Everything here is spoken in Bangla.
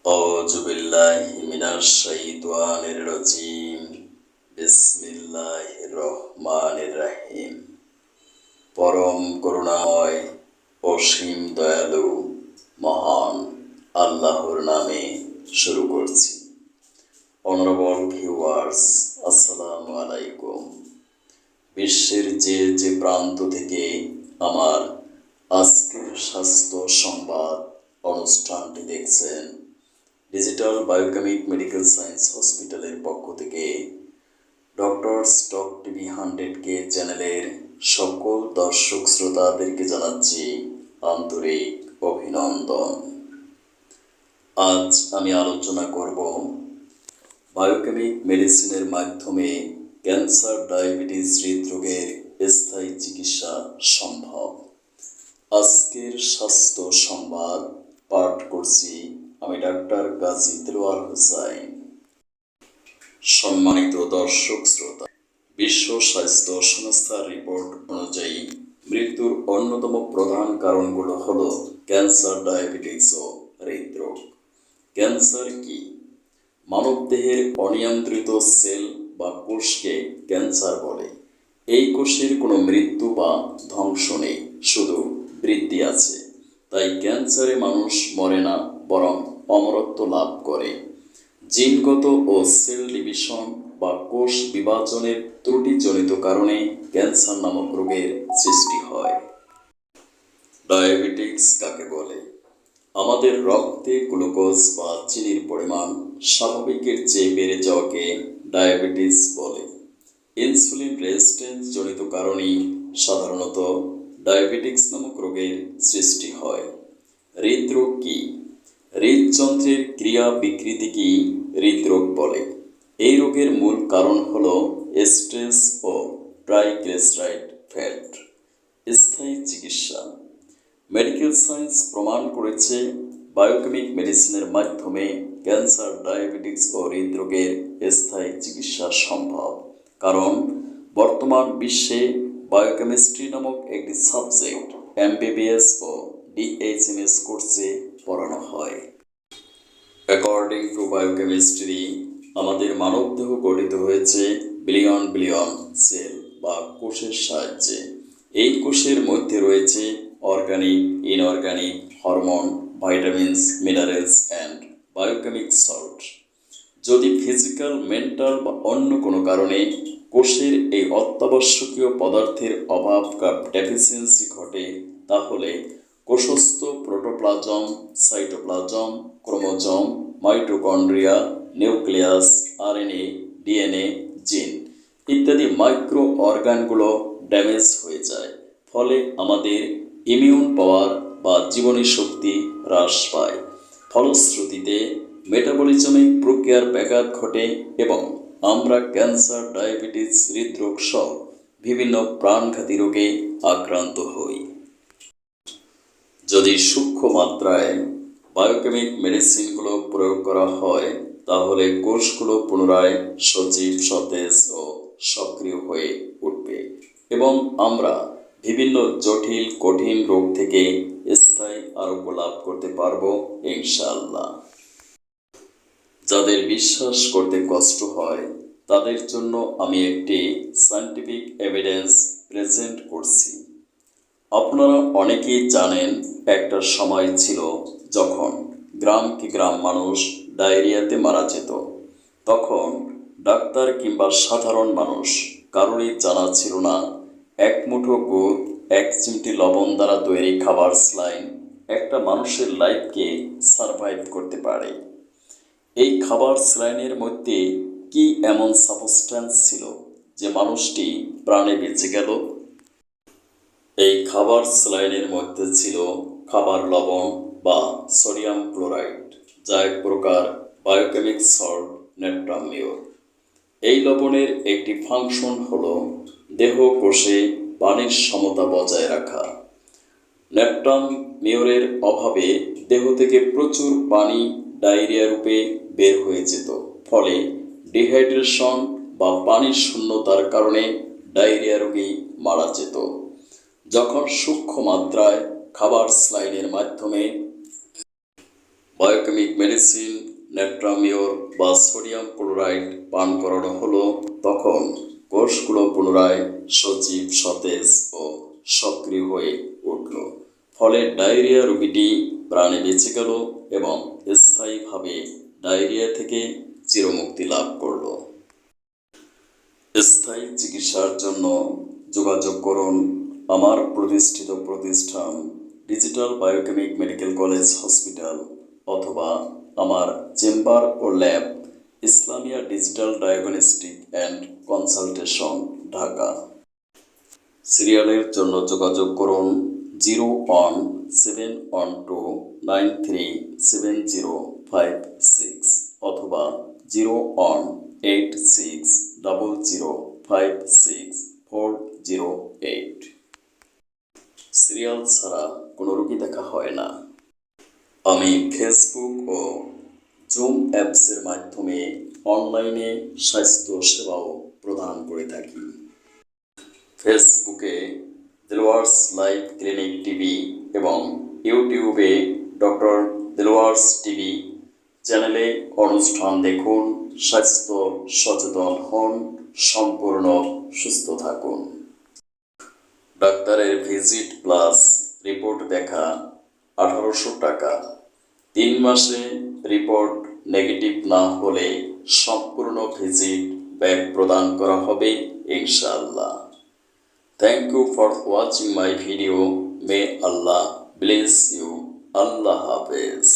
আউযু বিল্লাহি মিনাশ শাইতানির রাজিম। বিসমিল্লাহির রহমানির রহিম। পরম করুণাময় অসীম দয়ালু মহান আল্লাহর নামে শুরু করছি। অনারেবল ভিউয়ার্স, আসসালামু আলাইকুম। বিশ্বের যে যে প্রান্ত থেকে আমার আজকের স্বাস্থ্য সংবাদ অনুষ্ঠানটি দেখছেন, ডিজিটাল বায়োকেমিক মেডিকেল সায়েন্স হসপিটালের পক্ষ থেকে ডক্টরস টক টিভি 100K চ্যানেলের সকল দর্শক শ্রোতাদেরকে জানাচ্ছি আন্তরিক অভিনন্দন। আজ আমি আলোচনা করব বায়োকেমিক মেডিসিনের মাধ্যমে ক্যান্সার, ডায়াবেটিস, হৃদরোগের স্থায়ী চিকিৎসা সম্ভব। আজকের স্বাস্থ্য সংবাদ পাঠ করছি আমি ডাক্তার গাজী দেলোয়ার হোসাইন। সম্মানিত দর্শক শ্রোতা, বিশ্ব স্বাস্থ্য সংস্থার রিপোর্ট অনুযায়ী মৃত্যুর অন্যতম প্রধান কারণগুলো হলো ক্যান্সার, ডায়াবেটিস ও হৃদরোগ। ক্যান্সার কি? মানবদেহের অনিয়ন্ত্রিত সেল বা কোষকে ক্যান্সার বলে। এই কোষের কোনো মৃত্যু বা ধ্বংস নেই, শুধু বৃদ্ধি আছে। তাই ক্যান্সারে মানুষ মরে না, বরং অমরত্ব লাভ করে। জিনগত ও সেল ডিভিশন বা কোষ বিভাজনের ত্রুটিজনিত কারণে ক্যান্সার নামক রোগের সৃষ্টি হয়। ডায়াবেটিস কাকে বলে? আমাদের রক্তে গ্লুকোজ বা চিনির পরিমাণ স্বাভাবিকের চেয়ে বেড়ে যাওয়াকে ডায়াবেটিস বলে। ইনসুলিন রেজিস্ট্যান্স জনিত কারণেই সাধারণত ডায়াবেটিস নামক রোগের সৃষ্টি হয়। হৃদরোগ কি? হৃদযন্ত্রের ক্রিয়া বিকৃতিকে হৃদরোগ বলে। এই রোগের মূল কারণ হল স্ট্রেস ও ট্রাইগ্লিসারাইড ফ্যাট। স্থায়ী চিকিৎসা। মেডিকেল সায়েন্স প্রমাণ করেছে বায়োকেমিক মেডিসিনের মাধ্যমে ক্যান্সার, ডায়াবেটিস ও হৃদরোগের স্থায়ী চিকিৎসা সম্ভব। কারণ বর্তমান বিশ্বে বায়োকেমিস্ট্রি নামক একটি সাবজেক্ট MBBS ও DHMS কোর্সে পড়ানো হয়। অ্যাকর্ডিং টু বায়োকেমিস্ট্রি, আমাদের মানবদেহ গঠিত হয়েছে বিলিয়ন বিলিয়ন সেল বা কোষের সাহায্যে। এই কোষের মধ্যে রয়েছে organic, inorganic, hormone, vitamins, minerals and biochemic salt. যদি ফিজিক্যাল, মেন্টাল বা অন্য কোনো কারণে কোষের এই অত্যাবশ্যকীয় পদার্থের অভাব বা ডেফিসিয়েন্সি ঘটে, তাহলে কোষস্থ protoplasm, cytoplasm, chromosome, mitochondria, nucleus, RNA, DNA, জিন ইত্যাদি মাইক্রো অর্গানগুলো ড্যামেজ হয়ে যায়। ফলে আমাদের ইমিউন পাওয়ার বা জীবনী শক্তি হ্রাস পায়। ফলশ্রুতিতে মেটাবলিজমিক প্রক্রিয়ার ব্যাঘাত ঘটে এবং আমরা ক্যান্সার, ডায়াবেটিস, হৃদরোগ সহ বিভিন্ন প্রাণঘাতী রোগে আক্রান্ত হই। যদি সূক্ষ্ম মাত্রায় বায়োকেমিক মেডিসিনগুলো প্রয়োগ করা হয়, তাহলে কোষগুলো পুনরায় সজীব, সতেজ ও সক্রিয় হয়ে উঠবে এবং আমরা বিভিন্ন জটিল, কঠিন রোগ থেকে স্থায়ী আরোগ্য লাভ করতে পারবো ইনশাআল্লাহ। যাদের বিশ্বাস করতে কষ্ট হয়, তাদের জন্য আমি একটি সায়েন্টিফিক এভিডেন্স প্রেজেন্ট করছি। আপনারা অনেকেই জানেন, একটা সময় ছিল যখন গ্রাম কি গ্রাম মানুষ ডায়রিয়াতে মারা যেত। তখন ডাক্তার কিংবা সাধারণ মানুষ কারোরই জানা ছিল না এক মুঠো গুড়, এক চিমটি লবণ দ্বারা তৈরি খাবার স্যালাইন একটা মানুষের লাইফকে সারভাইভ করতে পারে। এই খাবার স্যালাইনের মধ্যে কি এমন সাবস্ট্যান্স ছিল যে মানুষটি প্রাণে বেঁচে গেল? এই খাবার স্যালাইনের মধ্যে ছিল খাবার লবণ বা সোডিয়াম ক্লোরাইড, যা এক প্রকার বায়োকেমিক সল্ট, নেট্রাম মিওর। এই লবণের একটি ফাংশন হলো দেহ কোষে পানির সমতা বজায় রাখা। নেট্রাম মিওরের অভাবে দেহ থেকে প্রচুর পানি ডায়রিয়া রূপে বের হয়ে যেত। ফলে ডিহাইড্রেশন বা পানির শূন্যতার কারণে ডায়রিয়া রোগী মারা যেত। যখন সূক্ষ্ম মাত্রায় খাবার স্যালাইনের মাধ্যমে বায়োকেমিক মেডিসিন নেট্রামিওর বা সোডিয়াম ক্লোরাইড পান করানো হলো, তখন কোষগুলো পুনরায় সজীব, সতেজ ও সক্রিয় হয়ে উঠল। ফলে ডায়রিয়া রোগীটি প্রাণে বেঁচে গেল এবং স্থায়ীভাবে ডায়রিয়া থেকে চিরমুক্তি লাভ করল। স্থায়ী চিকিৎসার জন্য যোগাযোগ করুন আমার প্রতিষ্ঠিত প্রতিষ্ঠান digital biochemic medical college hospital, অথবা আমার চেম্বার ও lab Islamia digital diagnostic and consultation, Dhaka. সিরিয়ালের জন্য যোগাযোগ করুন 01712937056 অথবা 01860056408। সিরিয়াল ছাড়া কোনো রোগী দেখা হয় না। আমি ফেসবুক ও জুম অ্যাপসের মাধ্যমে অনলাইনে স্বাস্থ্য সেবাও প্রদান করে থাকি। ফেসবুকে দেলোয়ার্স লাইভ ক্লিনিক টিভি এবং ইউটিউবে ডক্টর দেলোয়ার্স টিভি চ্যানেলে অনুষ্ঠান দেখুন। স্বাস্থ্য সচেতন হন, সম্পূর্ণ সুস্থ থাকুন। ডাক্তারের ভিজিট প্লাস রিপোর্ট দেখা 1800 টাকা। 3 মাসে রিপোর্ট নেগেটিভ না হলে সম্পূর্ণ ভিজিট ব্যাক প্রদান করা হবে ইনশাআল্লাহ। Thank you for watching my video. May Allah bless you. Allah Hafiz.